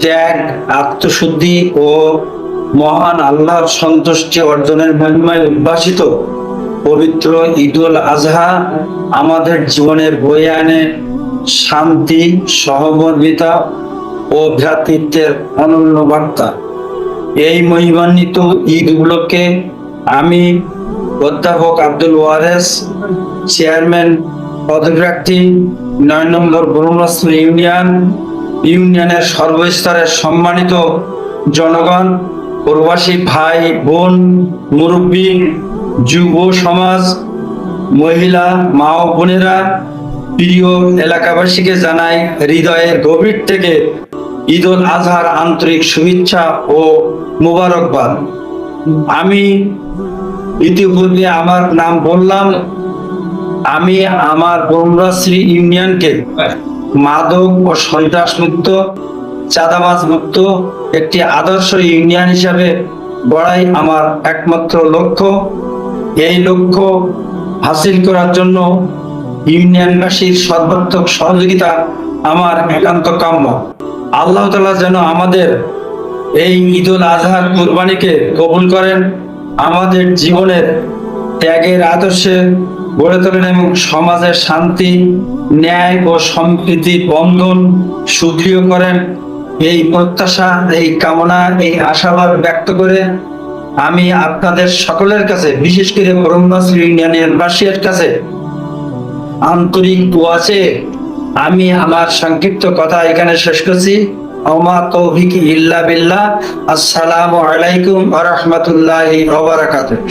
ত্যাগ, আত্মশুদ্ধি ও মহান আল্লাহর সন্তুষ্টি অর্জনের মহিমায় উদ্ভাসিত পবিত্র ঈদুল আজহা আমাদের জীবনের বয়ে আনে শান্তি, সহমর্মিতা ও ভ্রাতৃত্বের অনন্য বার্তা। এই মহিমান্বিত ঈদ উপলক্ষে আমি অধ্যাপক আব্দুল ওয়ারেস, চেয়ারম্যান পদপ্রার্থী ৯ নম্বর বরুণাশ্রম ইউনিয়নের সর্বস্তরের সম্মানিত জনগণ, প্রবাসী ভাই বোন, মুরব্বী, যুব সমাজ, মহিলা, মা ও বোনেরা, প্রিয় এলাকাবাসীকে জানাই হৃদয়ের গভীর থেকে ঈদুল আজহার আন্তরিক শুভেচ্ছা ও মোবারকবাদ। আমি ইতিপূর্বে আমার নাম বললাম। আমি আমার বরুণাশ্রী ইউনিয়নকে মাদক ও সন্ত্রাস মুক্ত, চাঁদাবাজ মুক্ত একটি আদর্শ ইউনিয়ন হিসাবে গড়াই আমার একমাত্র লক্ষ্য। এই লক্ষ্য হাসিল করার জন্য ইউনিয়নবাসীর সর্বাত্মক সহযোগিতা আমার একান্ত কাম্য। আল্লাহ তাআলা যেন আমাদের এই ঈদুল আজহার কুরবানিকে কবুল করেন, আমাদের জীবনের ত্যাগের আদর্শে গড়ে তোলেন এবং সমাজের শান্তি, ন্যায় ও সম্প্রীতির বন্ধন সুদৃঢ় করেন। এই প্রত্যাশা, এই কামনা, এই আশাবাদ ব্যক্ত করে আমি আপনাদের সকলের কাছে, বিশেষ করে বরুণাশ্রী ইউনিয়নের বাসীর কাছে আন্তরিক দোয়া চেয়ে আমি আমার সংক্ষিপ্ত কথা এখানে শেষ করছি। ওমা তৌফিক ইল্লা বিল্লাহ। আসসালামু আলাইকুম ওয়া রাহমাতুল্লাহি ওয়া বারাকাতুহু।